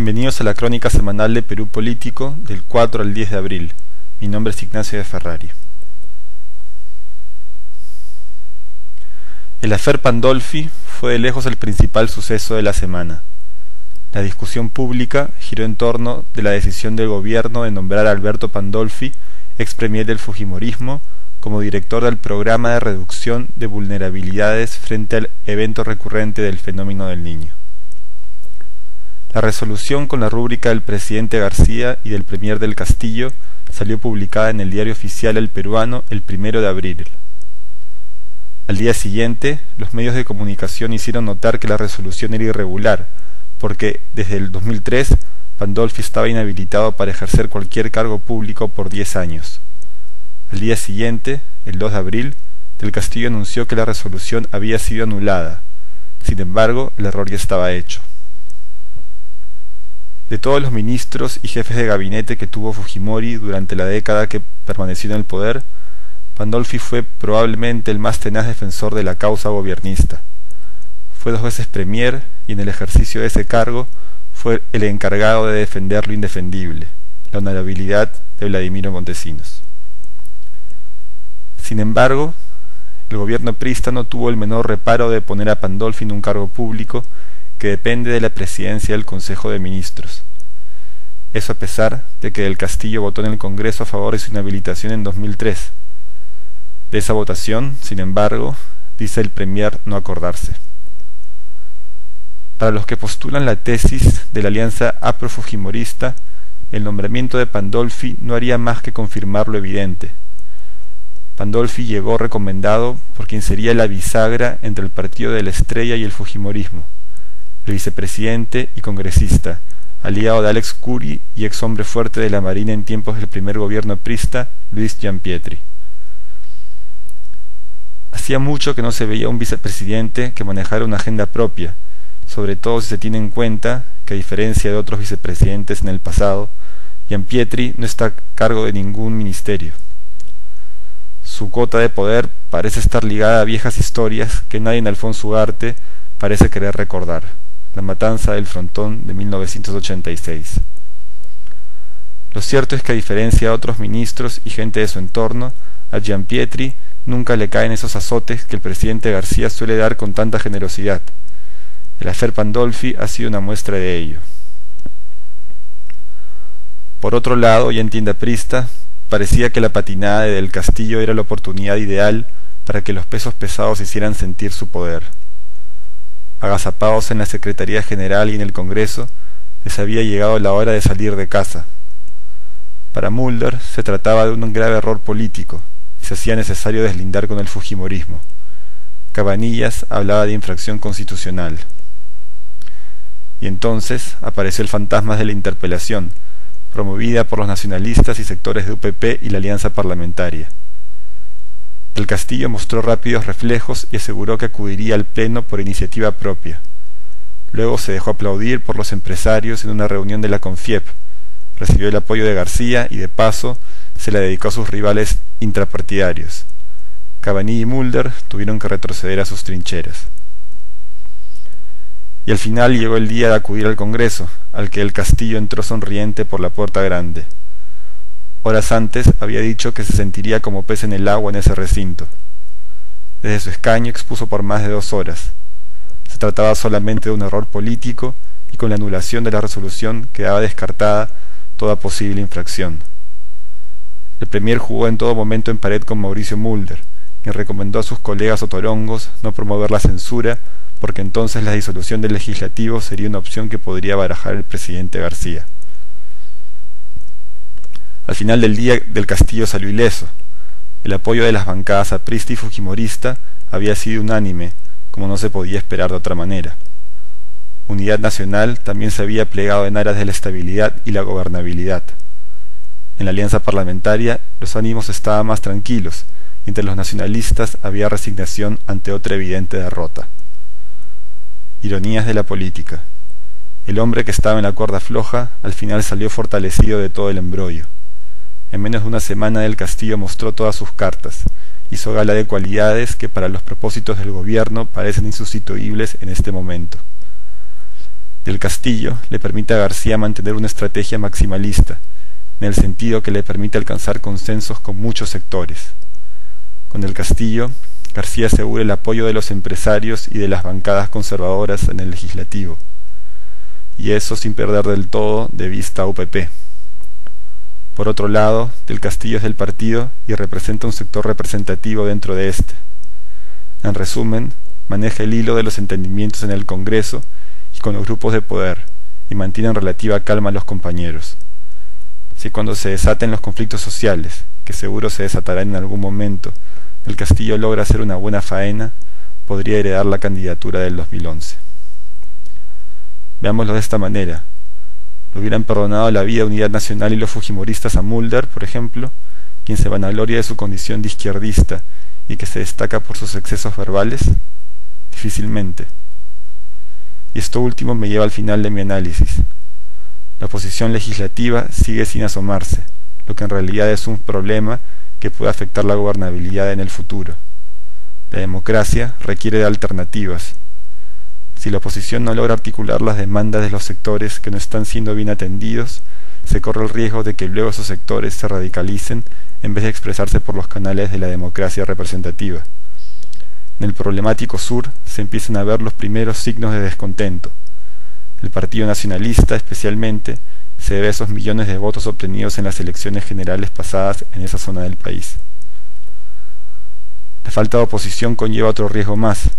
Bienvenidos a la crónica semanal de Perú Político del 4 al 10 de abril. Mi nombre es Ignacio de Ferrari. El affair Pandolfi fue de lejos el principal suceso de la semana. La discusión pública giró en torno de la decisión del gobierno de nombrar a Alberto Pandolfi, ex premier del Fujimorismo, como director del programa de reducción de vulnerabilidades frente al evento recurrente del fenómeno del Niño. La resolución con la rúbrica del presidente García y del premier del Castillo salió publicada en el diario oficial El Peruano el 1 de abril. Al día siguiente, los medios de comunicación hicieron notar que la resolución era irregular, porque desde el 2003 Pandolfi estaba inhabilitado para ejercer cualquier cargo público por 10 años. Al día siguiente, el 2 de abril, Del Castillo anunció que la resolución había sido anulada. Sin embargo, el error ya estaba hecho. De todos los ministros y jefes de gabinete que tuvo Fujimori durante la década que permaneció en el poder, Pandolfi fue probablemente el más tenaz defensor de la causa gobiernista. Fue 2 veces premier y en el ejercicio de ese cargo fue el encargado de defender lo indefendible, la honorabilidad de Vladimiro Montesinos. Sin embargo, el gobierno priista no tuvo el menor reparo de poner a Pandolfi en un cargo público que depende de la presidencia del Consejo de Ministros. Eso a pesar de que Del Castillo votó en el Congreso a favor de su inhabilitación en 2003. De esa votación, sin embargo, dice el premier no acordarse. Para los que postulan la tesis de la alianza afro-fujimorista, el nombramiento de Pandolfi no haría más que confirmar lo evidente. Pandolfi llegó recomendado por quien sería la bisagra entre el Partido de la Estrella y el Fujimorismo, el vicepresidente y congresista, aliado de Alex Curi y ex hombre fuerte de la Marina en tiempos del primer gobierno prista, Luis Gianpietri. Hacía mucho que no se veía un vicepresidente que manejara una agenda propia, sobre todo si se tiene en cuenta que, a diferencia de otros vicepresidentes en el pasado, Gianpietri no está a cargo de ningún ministerio. Su cuota de poder parece estar ligada a viejas historias que nadie en Alfonso Ugarte parece querer recordar. La matanza del Frontón de 1986. Lo cierto es que, a diferencia de otros ministros y gente de su entorno, a Gianpietri nunca le caen esos azotes que el presidente García suele dar con tanta generosidad. El affair Pandolfi ha sido una muestra de ello. Por otro lado, y en tienda prista, parecía que la patinada de Del Castillo era la oportunidad ideal para que los pesos pesados hicieran sentir su poder. Agazapados en la Secretaría General y en el Congreso, les había llegado la hora de salir de casa. Para Mulder se trataba de un grave error político y se hacía necesario deslindar con el Fujimorismo. Cabanillas hablaba de infracción constitucional. Y entonces apareció el fantasma de la interpelación, promovida por los nacionalistas y sectores de UPP y la Alianza Parlamentaria. Del Castillo mostró rápidos reflejos y aseguró que acudiría al Pleno por iniciativa propia. Luego se dejó aplaudir por los empresarios en una reunión de la CONFIEP, recibió el apoyo de García y, de paso, se la dedicó a sus rivales intrapartidarios. Cabanillas y Mulder tuvieron que retroceder a sus trincheras. Y al final llegó el día de acudir al Congreso, al que Del Castillo entró sonriente por la puerta grande. Horas antes había dicho que se sentiría como pez en el agua en ese recinto. Desde su escaño expuso por más de 2 horas. Se trataba solamente de un error político y con la anulación de la resolución quedaba descartada toda posible infracción. El premier jugó en todo momento en pared con Mauricio Mulder y recomendó a sus colegas otorongos no promover la censura porque entonces la disolución del legislativo sería una opción que podría barajar el presidente García. Al final del día, Del Castillo salió ileso. El apoyo de las bancadas aprista y fujimorista había sido unánime, como no se podía esperar de otra manera. Unidad Nacional también se había plegado en aras de la estabilidad y la gobernabilidad. En la alianza parlamentaria los ánimos estaban más tranquilos, y entre los nacionalistas había resignación ante otra evidente derrota. Ironías de la política. El hombre que estaba en la cuerda floja al final salió fortalecido de todo el embrollo. En menos de una semana Del Castillo mostró todas sus cartas, hizo gala de cualidades que para los propósitos del gobierno parecen insustituibles en este momento. Del Castillo le permite a García mantener una estrategia maximalista, en el sentido que le permite alcanzar consensos con muchos sectores. Con Del Castillo, García asegura el apoyo de los empresarios y de las bancadas conservadoras en el legislativo, y eso sin perder del todo de vista a UPP. Por otro lado, Del Castillo es del partido y representa un sector representativo dentro de este. En resumen, maneja el hilo de los entendimientos en el Congreso y con los grupos de poder, y mantiene en relativa calma a los compañeros. Si cuando se desaten los conflictos sociales, que seguro se desatarán en algún momento, Del Castillo logra hacer una buena faena, podría heredar la candidatura del 2011. Veámoslo de esta manera. Le hubieran perdonado la vida Unidad Nacional y los fujimoristas a Mulder, por ejemplo, quien se vanagloria de su condición de izquierdista y que se destaca por sus excesos verbales. Difícilmente. Y esto último me lleva al final de mi análisis. La oposición legislativa sigue sin asomarse, lo que en realidad es un problema que puede afectar la gobernabilidad en el futuro. La democracia requiere de alternativas. Si la oposición no logra articular las demandas de los sectores que no están siendo bien atendidos, se corre el riesgo de que luego esos sectores se radicalicen en vez de expresarse por los canales de la democracia representativa. En el problemático sur se empiezan a ver los primeros signos de descontento. El Partido Nacionalista, especialmente, se debe a esos millones de votos obtenidos en las elecciones generales pasadas en esa zona del país. La falta de oposición conlleva otro riesgo más,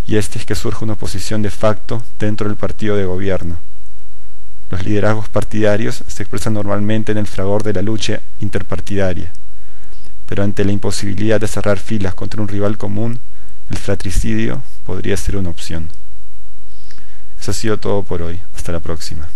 y este es que surja una oposición de facto dentro del partido de gobierno. Los liderazgos partidarios se expresan normalmente en el fragor de la lucha interpartidaria, pero ante la imposibilidad de cerrar filas contra un rival común, el fratricidio podría ser una opción. Eso ha sido todo por hoy. Hasta la próxima.